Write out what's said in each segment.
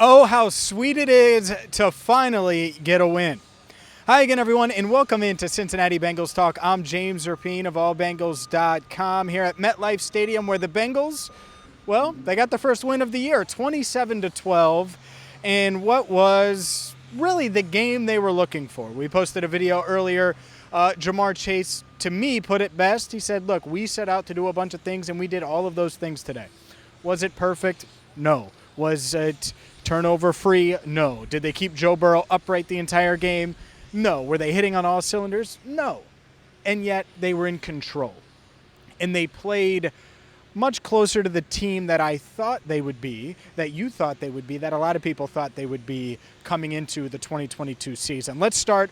Oh, how sweet it is to finally get a win. Hi again, everyone, and welcome into Cincinnati Bengals Talk. I'm James Rapien of allbengals.com here at Metlife Stadium, where the Bengals, well, they got the first win of the year, 27-12, and what was really the game they were looking for. We posted a video earlier. Jamar Chase, to me, put it best. He said, look, we set out to do a bunch of things, and we did all of those things today. Was it perfect? No. Was it turnover free? No. Did they keep Joe Burrow upright the entire game? No. Were they hitting on all cylinders? No. And yet they were in control. And they played much closer to the team that I thought they would be, that you thought they would be, that a lot of people thought they would be coming into the 2022 season. Let's start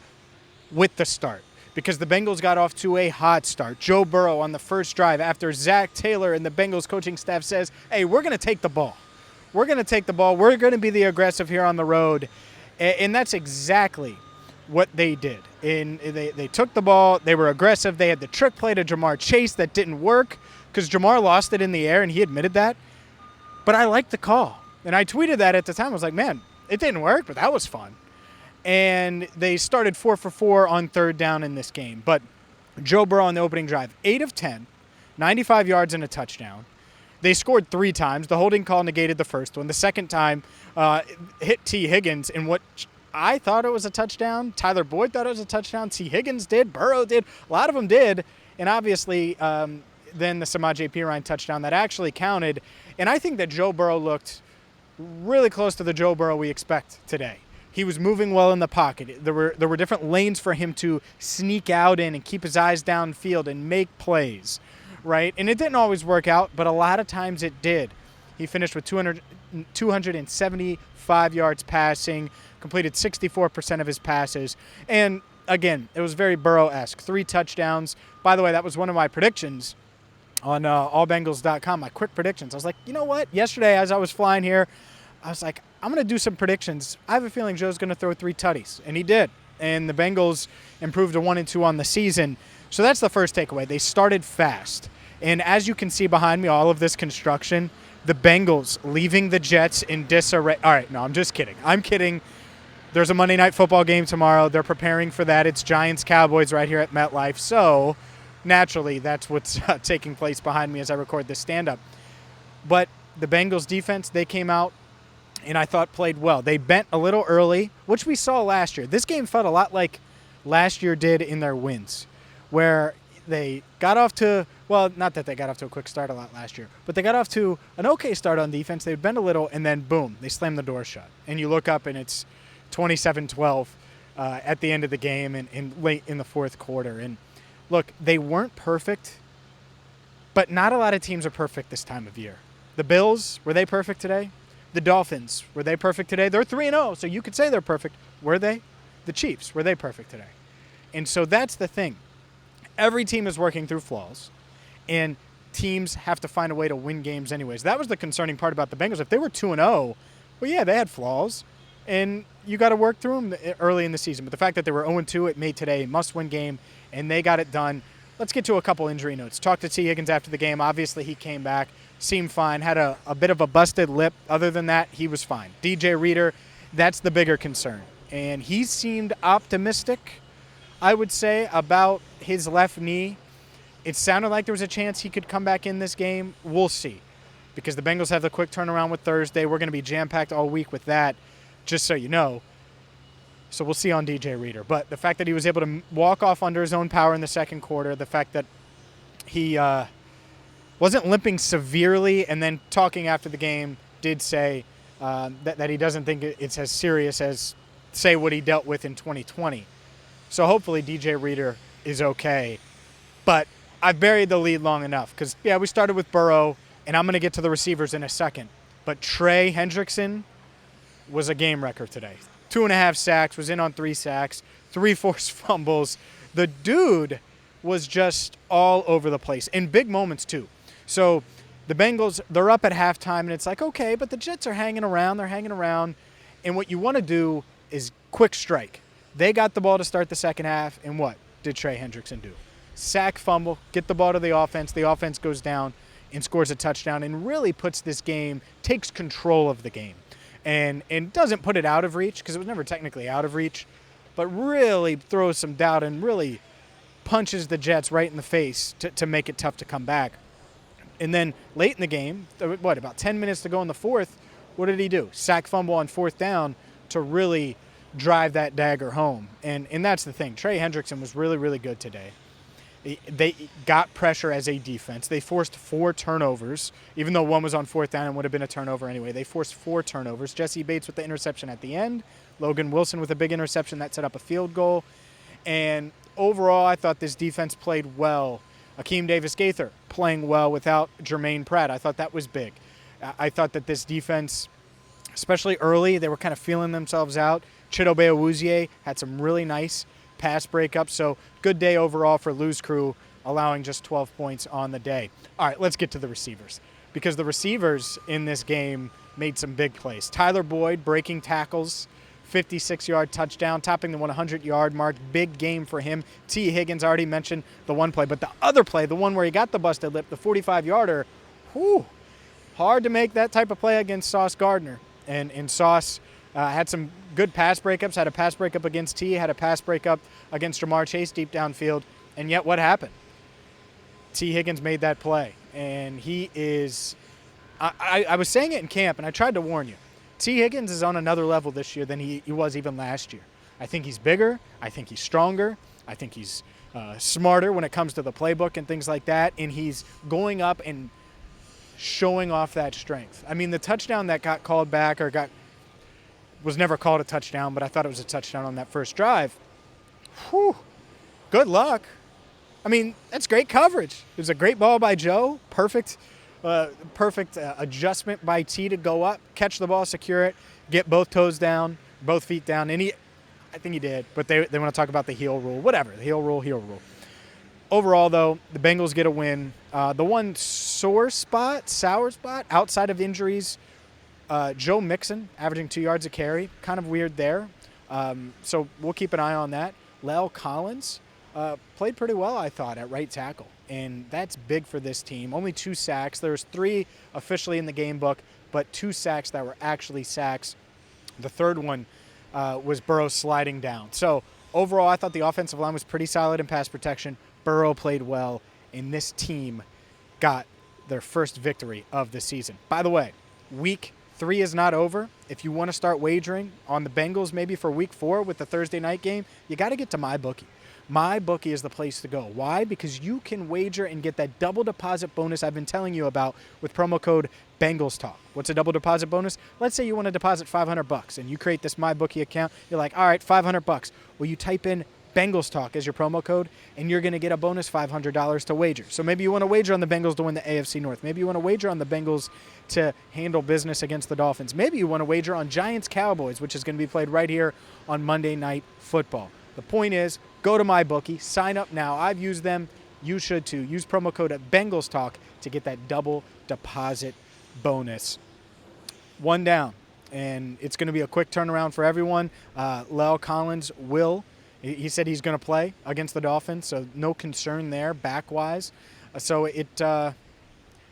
with the start, because the Bengals got off to a hot start. Joe Burrow on the first drive after Zac Taylor and the Bengals coaching staff says, hey, we're going to take the ball. We're going to take the ball. We're going to be the aggressive here on the road. And that's exactly what they did. And they took the ball. They were aggressive. They had the trick play to Jamar Chase that didn't work because Jamar lost it in the air, and he admitted that. But I liked the call. And I tweeted that at the time. I was like, man, it didn't work, but that was fun. And they started 4 for 4 on third down in this game. But Joe Burrow on the opening drive, 8 of 10, 95 yards and a touchdown. They scored 3 times. The holding call negated the first one. The second time hit T. Higgins in what I thought it was a touchdown. Tyler Boyd thought it was a touchdown. T. Higgins did. Burrow did. A lot of them did. And obviously then the Samaje Perine touchdown that actually counted. And I think that Joe Burrow looked really close to the Joe Burrow we expect today. He was moving well in the pocket. There were different lanes for him to sneak out in and keep his eyes downfield and make plays. Right? And it didn't always work out, but a lot of times it did. He finished with 275 yards passing, completed 64% of his passes. And again, it was very Burrow-esque. 3 touchdowns. By the way, that was one of my predictions on allbengals.com, my quick predictions. I was like, you know what? Yesterday, as I was flying here, I was like, I'm going to do some predictions. I have a feeling Joe's going to throw 3 tutties. And he did. And the Bengals improved to 1-2 on the season. So that's the first takeaway. They started fast. And as you can see behind me, all of this construction, the Bengals leaving the Jets in disarray. All right, no, I'm just kidding. I'm kidding. There's a Monday Night Football game tomorrow. They're preparing for that. It's Giants-Cowboys right here at Metlife. So naturally, that's what's taking place behind me as I record this stand-up. But the Bengals defense, they came out and I thought played well. They bent a little early, which we saw last year. This game felt a lot like last year did in their wins, where they got off to, well, not that they got off to a quick start a lot last year, but they got off to an okay start on defense. They bend a little, and then, boom, they slam the door shut. And you look up, and it's 27-12 at the end of the game and late in the fourth quarter. And, look, they weren't perfect, but not a lot of teams are perfect this time of year. The Bills, were they perfect today? The Dolphins, were they perfect today? They're 3-0, so you could say they're perfect. Were they? The Chiefs, were they perfect today? And so that's the thing. Every team is working through flaws, and teams have to find a way to win games anyways. That was the concerning part about the Bengals. If they were 2-0, well, yeah, they had flaws, and you got to work through them early in the season. But the fact that they were 0-2, it made today a must-win game, and they got it done. Let's get to a couple injury notes. Talked to T. Higgins after the game. Obviously, he came back, seemed fine, had a bit of a busted lip. Other than that, he was fine. DJ Reader, that's the bigger concern. And he seemed optimistic, I would say, about his left knee. It sounded like there was a chance he could come back in this game. We'll see, because the Bengals have the quick turnaround with Thursday. We're going to be jam-packed all week with that, just so you know. So we'll see on DJ Reader. But the fact that he was able to walk off under his own power in the second quarter, the fact that he wasn't limping severely, and then talking after the game did say that he doesn't think it's as serious as, say, what he dealt with in 2020. So hopefully DJ Reader is okay. But I've buried the lead long enough because, yeah, we started with Burrow, and I'm going to get to the receivers in a second. But Trey Hendrickson was a game wrecker today. 2.5 sacks, was in on 3 sacks, 3 forced fumbles. The dude was just all over the place, in big moments too. So the Bengals, they're up at halftime, and it's like, okay, but the Jets are hanging around. They're hanging around. And what you want to do is quick strike. They got the ball to start the second half, and what did Trey Hendrickson do? Sack, fumble, get the ball to the offense. The offense goes down and scores a touchdown and really puts this game, takes control of the game. and doesn't put it out of reach because it was never technically out of reach, but really throws some doubt and really punches the Jets right in the face to make it tough to come back. And then late in the game, about 10 minutes to go in the fourth, what did he do? Sack fumble on fourth down to really drive that dagger home. And that's the thing. Trey Hendrickson was really, really good today. They got pressure as a defense. They forced 4 turnovers, even though one was on fourth down and would have been a turnover anyway. They forced 4 turnovers. Jesse Bates with the interception at the end. Logan Wilson with a big interception that set up a field goal. And overall, I thought this defense played well. Akeem Davis-Gaither playing well without Jermaine Pratt. I thought that was big. I thought that this defense, especially early, they were kind of feeling themselves out. Chidobe Awuzie had some really nice pass breakups. So good day overall for Lou's crew, allowing just 12 points on the day. All right, let's get to the receivers, because the receivers in this game made some big plays. Tyler Boyd breaking tackles, 56-yard touchdown, topping the 100-yard mark. Big game for him. T. Higgins, already mentioned the one play, but the other play, the one where he got the busted lip, the 45-yarder, hard to make that type of play against Sauce Gardner. And Sauce had some good pass breakups, had a pass breakup against T, had a pass breakup against Jamar Chase deep downfield, and yet what happened? T. Higgins made that play, and he is I was saying it in camp, and I tried to warn you. T. Higgins is on another level this year than he was even last year. I think he's bigger. I think he's stronger. I think he's smarter when it comes to the playbook and things like that, and he's going up and showing off that strength. I mean, the touchdown that got called back was never called a touchdown, but I thought it was a touchdown on that first drive. Good luck. I mean, that's great coverage. It was a great ball by Joe. Perfect adjustment by T to go up, catch the ball, secure it, get both toes down, both feet down. And I think he did, but they want to talk about the heel rule. Whatever, the heel rule. Overall, though, the Bengals get a win. The one sour spot outside of injuries, Joe Mixon averaging 2 yards a carry. Kind of weird there. So we'll keep an eye on that. La'el Collins played pretty well, I thought, at right tackle. And that's big for this team. Only 2 sacks. There was 3 officially in the game book, but 2 sacks that were actually sacks. The third one was Burrow sliding down. So overall, I thought the offensive line was pretty solid in pass protection. Burrow played well, and this team got their first victory of the season. By the way, week 3 is not over. If you want to start wagering on the Bengals maybe for week 4 with the Thursday night game, you got to get to MyBookie. MyBookie is the place to go. Why? Because you can wager and get that double deposit bonus I've been telling you about with promo code BengalsTalk. What's a double deposit bonus? Let's say you want to deposit $500 and you create this MyBookie account. You're like, all right, $500. Well, you type in Bengals Talk as your promo code, and you're going to get a bonus $500 to wager. So maybe you want to wager on the Bengals to win the AFC North. Maybe you want to wager on the Bengals to handle business against the Dolphins. Maybe you want to wager on Giants-Cowboys, which is going to be played right here on Monday Night Football. The point is, go to MyBookie, sign up now. I've used them. You should too. Use promo code Bengals Talk to get that double deposit bonus. One down, and it's going to be a quick turnaround for everyone. La'el Collins he said he's going to play against the Dolphins, so no concern there back-wise. So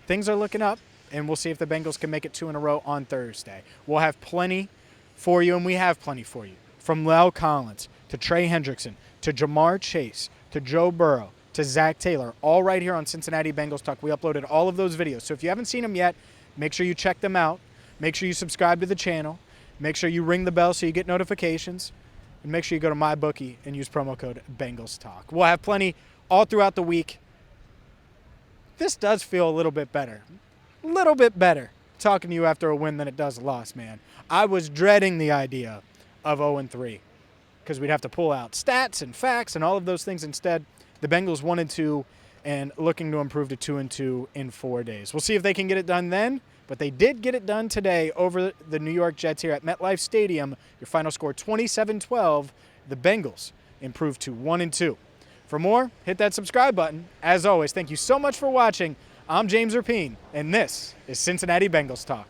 things are looking up, and we'll see if the Bengals can make it 2 in a row on Thursday. We'll have plenty for you, and we have plenty for you. From La'el Collins to Trey Hendrickson to Jamar Chase to Joe Burrow to Zac Taylor, all right here on Cincinnati Bengals Talk. We uploaded all of those videos. So if you haven't seen them yet, make sure you check them out. Make sure you subscribe to the channel. Make sure you ring the bell so you get notifications. And make sure you go to MyBookie and use promo code BengalsTalk. We'll have plenty all throughout the week. This does feel a little bit better. A little bit better talking to you after a win than it does a loss, man. I was dreading the idea of 0-3 because we'd have to pull out stats and facts and all of those things. Instead, the Bengals 1-2 and looking to improve to 2-2 in 4 days. We'll see if they can get it done then. But they did get it done today over the New York Jets here at Metlife Stadium. Your final score 27-12. The Bengals improved to 1-2. For more, hit that subscribe button. As always, thank you so much for watching. I'm James Rapien, and this is Cincinnati Bengals Talk.